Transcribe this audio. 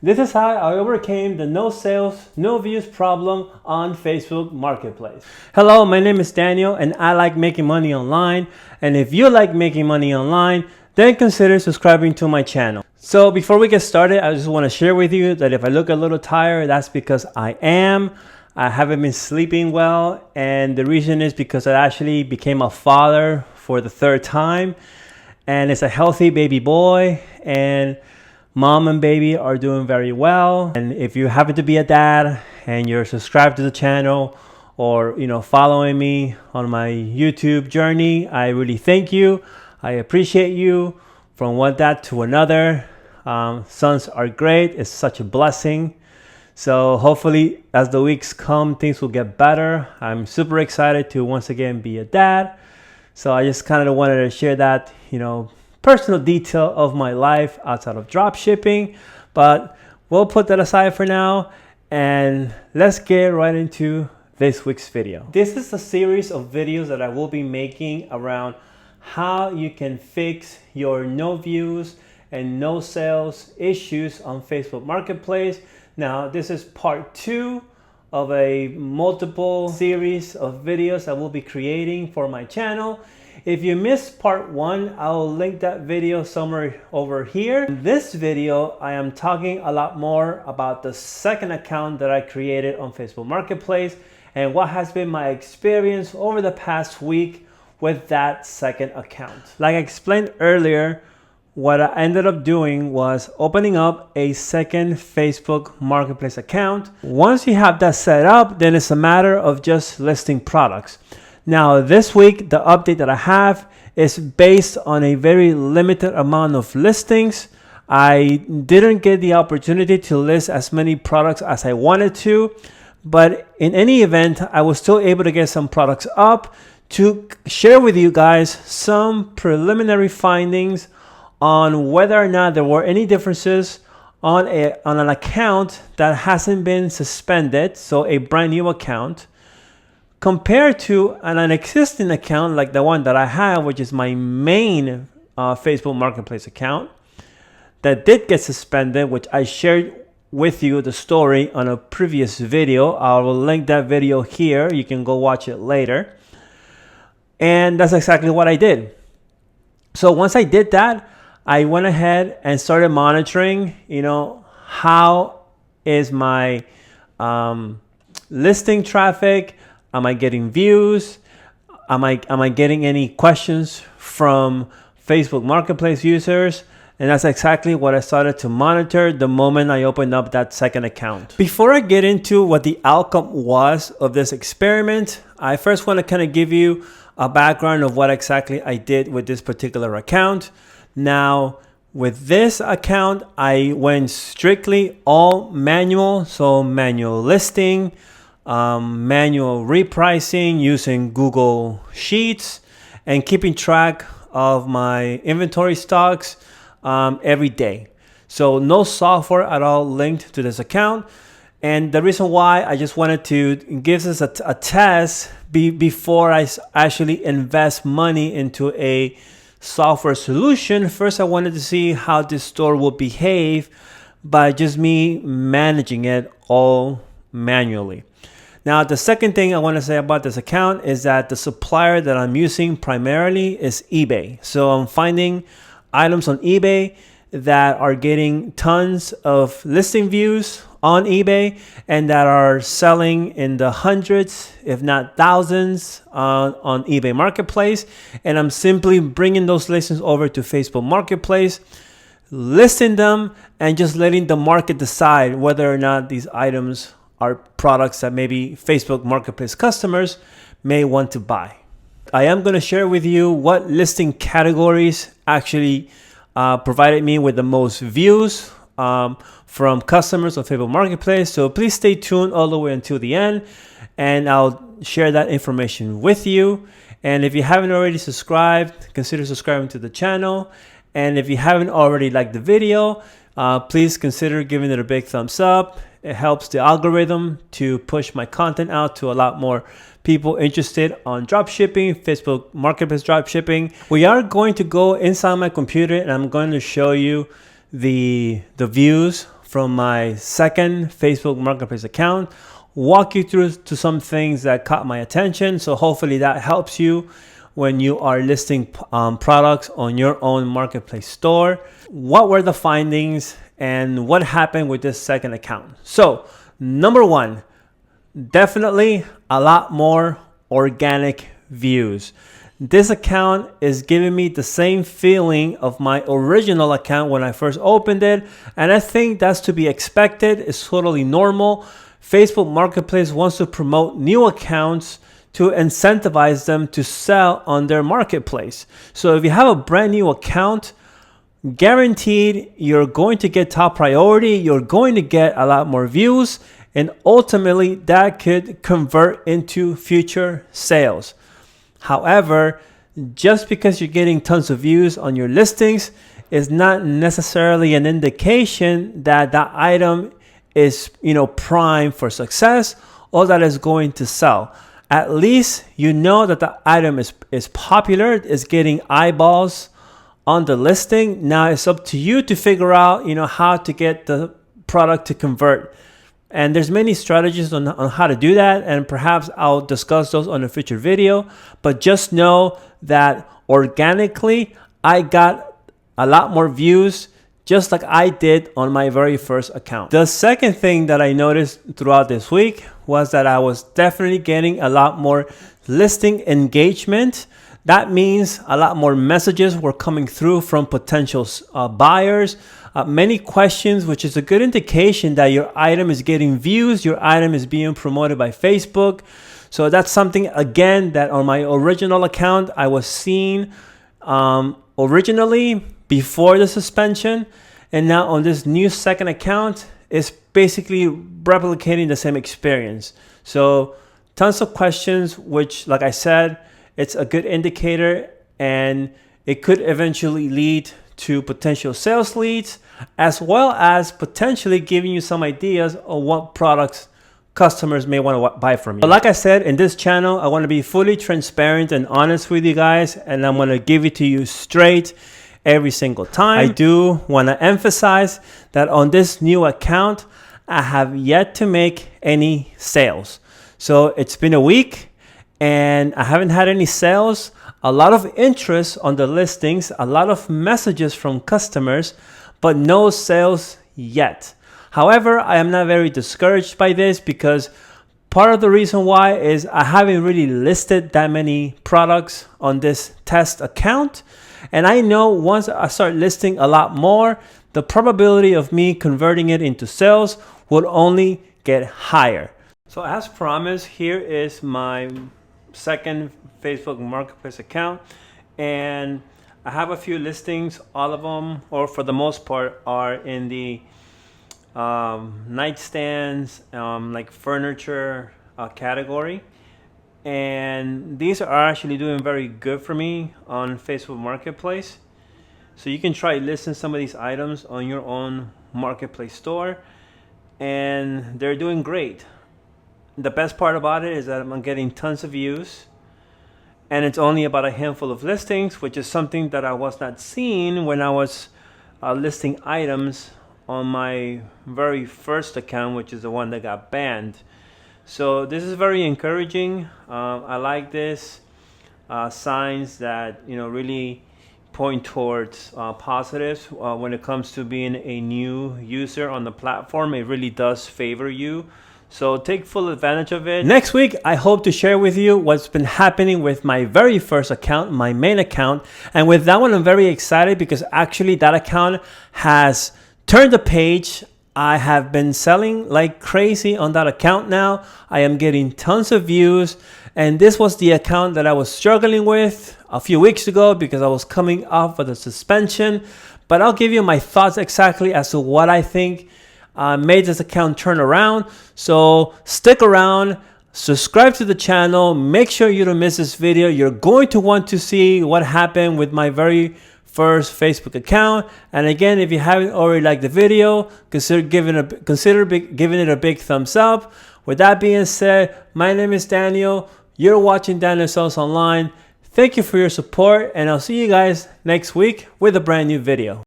This is how I overcame the no sales, no views problem on Facebook Marketplace. Hello, my name is Daniel and I like making money online. And if you like making money online, then consider subscribing to my channel. So before we get started, I just want to share with you that if I look a little tired, that's because I am. I haven't been sleeping well, and the reason is because I actually became a father for the third time, and it's a healthy baby boy, and mom and baby are doing very well. And if you happen to be a dad and you're subscribed to the channel or following me on my YouTube journey, I really thank you. I appreciate you. From one dad to another, sons are great. It's such a blessing. So hopefully as the weeks come, things will get better. I'm super excited to once again be a dad. So I just kind of wanted to share that, personal detail of my life outside of drop shipping, but we'll put that aside for now and let's get right into this week's video. This is a series of videos that I will be making around how you can fix your no views and no sales issues on Facebook Marketplace. Now, this is part 2 of a multiple series of videos I will be creating for my channel. If you missed part 1, I'll link that video somewhere over here. In this video, I am talking a lot more about the second account that I created on Facebook Marketplace and what has been my experience over the past week with that second account. Like I explained earlier, what I ended up doing was opening up a second Facebook Marketplace account. Once you have that set up, then it's a matter of just listing products. Now, this week, the update that I have is based on a very limited amount of listings. I didn't get the opportunity to list as many products as I wanted to, but in any event, I was still able to get some products up to share with you guys some preliminary findings on whether or not there were any differences on an account that hasn't been suspended, so a brand new account, compared to an existing account like the one that I have, which is my main Facebook Marketplace account that did get suspended, which I shared with you the story on a previous video. I will link that video here. You can go watch it later. And that's exactly what I did. So once I did that, I went ahead and started monitoring, how is my listing traffic? Am I getting views? Am I getting any questions from Facebook Marketplace users? And that's exactly what I started to monitor the moment I opened up that second account. Before I get into what the outcome was of this experiment, I first want to kind of give you a background of what exactly I did with this particular account. Now, with this account, I went strictly all manual, so manual listing, manual repricing using Google Sheets, and keeping track of my inventory stocks every day. So no software at all linked to this account. And the reason why I just wanted to give this a test before I actually invest money into a software solution. First, I wanted to see how this store will behave by just me managing it all manually. Now, the second thing I want to say about this account is that the supplier that I'm using primarily is eBay. So I'm finding items on eBay that are getting tons of listing views on eBay and that are selling in the hundreds, if not thousands, on eBay Marketplace. And I'm simply bringing those listings over to Facebook Marketplace, listing them, and just letting the market decide whether or not these items are products that maybe Facebook Marketplace customers may want to buy. I am going to share with you what listing categories actually provided me with the most views from customers on Facebook Marketplace. So please stay tuned all the way until the end, and I'll share that information with you. And if you haven't already subscribed, consider subscribing to the channel. And if you haven't already liked the video, please consider giving it a big thumbs up. It helps the algorithm to push my content out to a lot more people interested on drop shipping, Facebook Marketplace drop shipping. We are going to go inside my computer and I'm going to show you the views from my second Facebook Marketplace account, walk you through to some things that caught my attention. So hopefully that helps you when you are listing products on your own marketplace store. What were the findings and what happened with this second account? So number one, definitely a lot more organic views. This account is giving me the same feeling of my original account when I first opened it, and I think that's to be expected. It's totally normal. Facebook Marketplace wants to promote new accounts to incentivize them to sell on their marketplace. So if you have a brand new account, guaranteed you're going to get top priority, you're going to get a lot more views, and ultimately that could convert into future sales. However, just because you're getting tons of views on your listings is not necessarily an indication that that item is, prime for success or that is going to sell. At least you know that the item is popular, is getting eyeballs on the listing. Now it's up to you to figure out, how to get the product to convert. And there's many strategies on how to do that, and perhaps I'll discuss those on a future video. But just know that organically, I got a lot more views just like I did on my very first account. The second thing that I noticed throughout this week was that I was definitely getting a lot more listing engagement. That means a lot more messages were coming through from potential buyers. Many questions, which is a good indication that your item is getting views, your item is being promoted by Facebook. So that's something, again, that on my original account, I was seeing originally before the suspension. And now on this new second account, it's basically replicating the same experience. So tons of questions, which, like I said, it's a good indicator, and it could eventually lead to potential sales leads, as well as potentially giving you some ideas on what products customers may want to buy from you. But like I said, in this channel, I want to be fully transparent and honest with you guys, and I'm going to give it to you straight every single time. I do want to emphasize that on this new account, I have yet to make any sales. So it's been a week and I haven't had any sales. A lot of interest on the listings, a lot of messages from customers, but no sales yet. However, I am not very discouraged by this, because part of the reason why is I haven't really listed that many products on this test account. And I know once I start listing a lot more, the probability of me converting it into sales will only get higher. So as promised, here is my second Facebook Marketplace account, and I have a few listings. All of them, or for the most part, are in the nightstands, like furniture category, and these are actually doing very good for me on Facebook Marketplace. So you can try listing some of these items on your own marketplace store, and they're doing great. The best part about it is that I'm getting tons of views, and it's only about a handful of listings, which is something that I was not seeing when I was listing items on my very first account, which is the one that got banned. So this is very encouraging. I like this signs that really point towards positives when it comes to being a new user on the platform. It really does favor you. So take full advantage of it. Next week, I hope to share with you what's been happening with my very first account, my main account. And with that one, I'm very excited because actually that account has turned the page. I have been selling like crazy on that account now. I am getting tons of views. And this was the account that I was struggling with a few weeks ago because I was coming off of the suspension. But I'll give you my thoughts exactly as to what I think made this account turn around. So stick around, subscribe to the channel, make sure you don't miss this video. You're going to want to see what happened with my very first Facebook account. And again, if you haven't already liked the video, consider giving it a big thumbs up. With that being said, my name is Daniel. You're watching Daniel Sells Online. Thank you for your support, and I'll see you guys next week with a brand new video.